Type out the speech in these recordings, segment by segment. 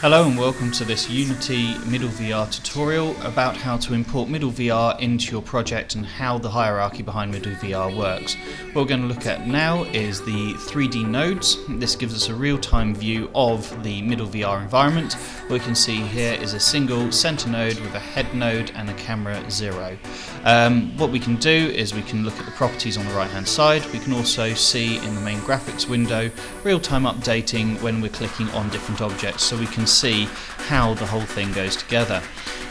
Hello and welcome to this Unity MiddleVR tutorial about how to import MiddleVR into your project and how the hierarchy behind MiddleVR works. What we're going to look at now is the 3D nodes. This gives us a real-time view of the MiddleVR environment. What we can see here is a single center node with a head node and a camera 0. What we can do is we can look at the properties on the right hand side. We can also see in the main graphics window real-time updating when we're clicking on different objects, so we can see how the whole thing goes together.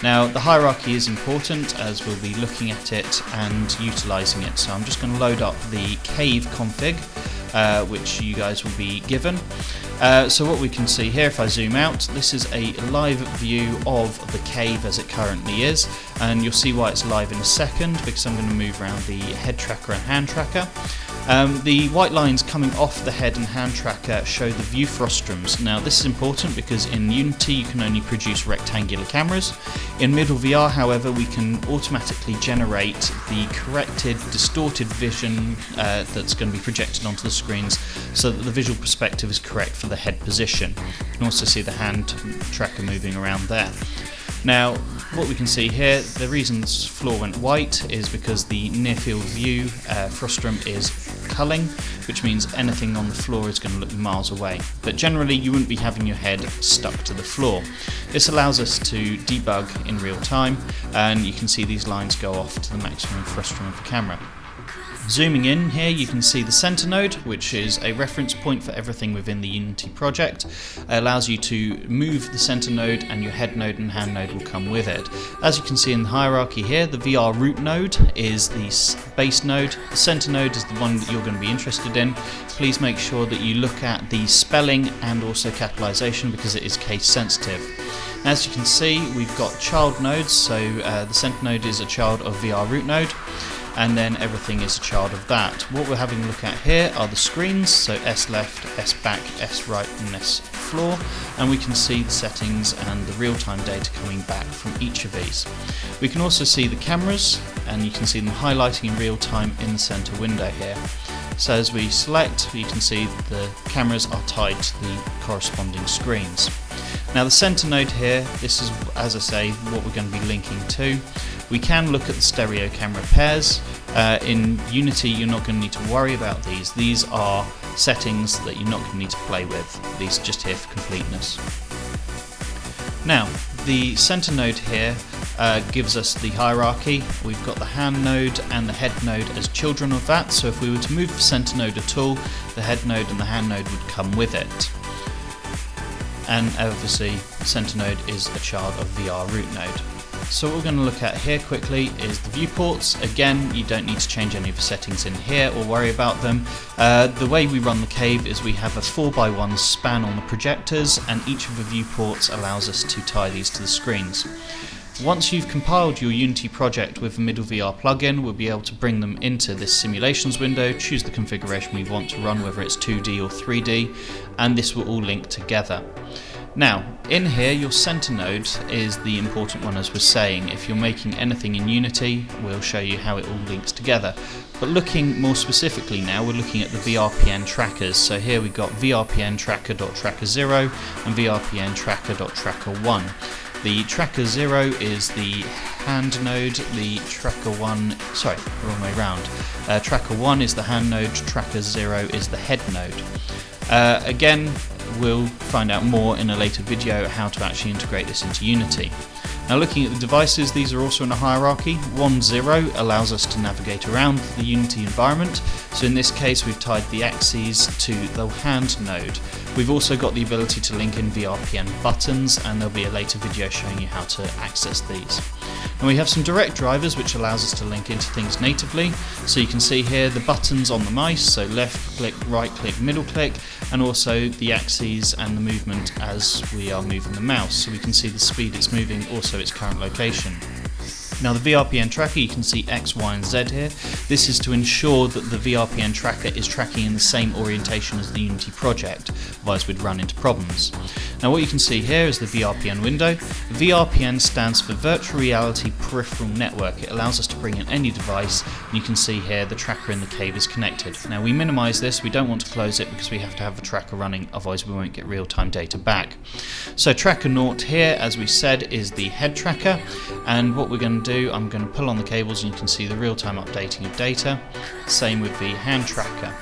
Now the hierarchy is important as we'll be looking at it and utilizing it, so I'm just going to load up the cave config which you guys will be given. So what we can see here, if I zoom out, this is a live view of the cave as it currently is, and you'll see why it's live in a second because I'm going to move around the head tracker and hand tracker. The white lines coming off the head and hand tracker show the view frusтрums. Now this is important because in Unity you can only produce rectangular cameras. In MiddleVR, however, we can automatically generate the corrected distorted vision that's going to be projected onto the screens so that the visual perspective is correct for the head position. You can also see the hand tracker moving around there. Now, what we can see here, the reason this floor went white is because the near field view frustrum is culling, which means anything on the floor is going to look miles away. But generally you wouldn't be having your head stuck to the floor. This allows us to debug in real time, and you can see these lines go off to the maximum frustrum of the camera. Zooming in here, you can see the center node, which is a reference point for everything within the Unity project. It allows you to move the center node, and your head node and hand node will come with it. As you can see in the hierarchy here, the VR root node is the base node. The center node is the one that you're going to be interested in. Please make sure that you look at the spelling and also capitalization because it is case sensitive. As you can see, we've got child nodes, so the center node is a child of VR root node, and then everything is a child of that. What we're having a look at here are the screens, so S left, S back, S right and S floor, and we can see the settings and the real-time data coming back from each of these. We can also see the cameras, and you can see them highlighting in real time in the center window here. So as we select, you can see the cameras are tied to the corresponding screens. Now the center node here, this is, as I say, what we're going to be linking to. We can look at the stereo camera pairs. In Unity you're not going to need to worry about these. These are settings that you're not going to need to play with. These are just here for completeness. Now the center node here gives us the hierarchy. We've got the hand node and the head node as children of that, so if we were to move the center node at all, the head node and the hand node would come with it. And obviously the center node is a child of VR root node. So what we're going to look at here quickly is the viewports. Again, you don't need to change any of the settings in here or worry about them. The way we run the cave is we have a 4x1 span on the projectors, and each of the viewports allows us to tie these to the screens. Once you've compiled your Unity project with the MiddleVR plugin, we'll be able to bring them into this simulations window, choose the configuration we want to run, whether it's 2D or 3D, and this will all link together. Now, in here, your center node is the important one, as we're saying. If you're making anything in Unity, we'll show you how it all links together. But looking more specifically now, we're looking at the VRPN trackers. So here we've got VRPN tracker.tracker0 and VRPN tracker.tracker1. The tracker 0 is the hand node, the tracker 1, sorry, wrong way round. Tracker 1 is the hand node, tracker 0 is the head node. Again, we'll find out more in a later video how to actually integrate this into Unity. Now looking at the devices, these are also in a hierarchy. 1, 0 allows us to navigate around the Unity environment. So in this case we've tied the axes to the hand node. We've also got the ability to link in VRPN buttons, and there'll be a later video showing you how to access these. And we have some direct drivers which allows us to link into things natively. So you can see here the buttons on the mice, so left click, right click, middle click, and also the axes and the movement as we are moving the mouse. So we can see the speed it's moving, also its current location. Now the VRPN tracker, you can see X, Y and Z here. This is to ensure that the VRPN tracker is tracking in the same orientation as the Unity project, otherwise we'd run into problems. Now what you can see here is the VRPN window. VRPN stands for Virtual Reality Peripheral Network. It allows us to bring in any device, and you can see here the tracker in the cave is connected. Now we minimize this, we don't want to close it because we have to have the tracker running, otherwise we won't get real-time data back. So tracker 0 here, as we said, is the head tracker, and what we're going to do, I'm going to pull on the cables and you can see the real-time updating of data. Same with the hand tracker.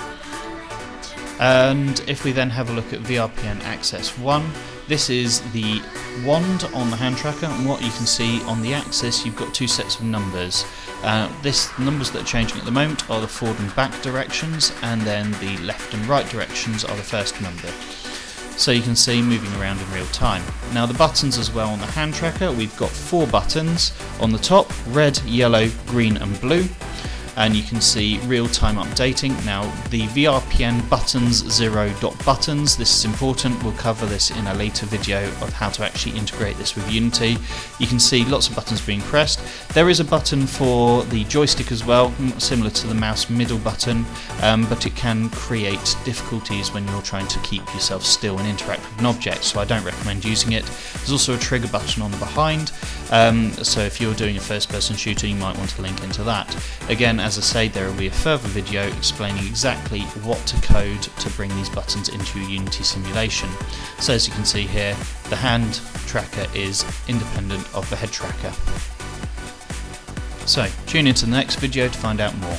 And if we then have a look at VRPN Access 1, this is the wand on the hand tracker, and what you can see on the axis, you've got two sets of numbers. The numbers that are changing at the moment are the forward and back directions, and then the left and right directions are the first number. So you can see moving around in real time. Now the buttons as well on the hand tracker, we've got 4 buttons on the top: red, yellow, green and blue. And you can see real-time updating. Now the VRPN buttons 0.buttons, this is important, we'll cover this in a later video of how to actually integrate this with Unity. You can see lots of buttons being pressed. There is a button for the joystick as well, similar to the mouse middle button, but it can create difficulties when you're trying to keep yourself still and interact with an object, so I don't recommend using it. There's also a trigger button on the behind, so if you're doing a first-person shooter you might want to link into that. Again, as I say, there will be a further video explaining exactly what to code to bring these buttons into your Unity simulation. So as you can see here, the hand tracker is independent of the head tracker. So tune into the next video to find out more.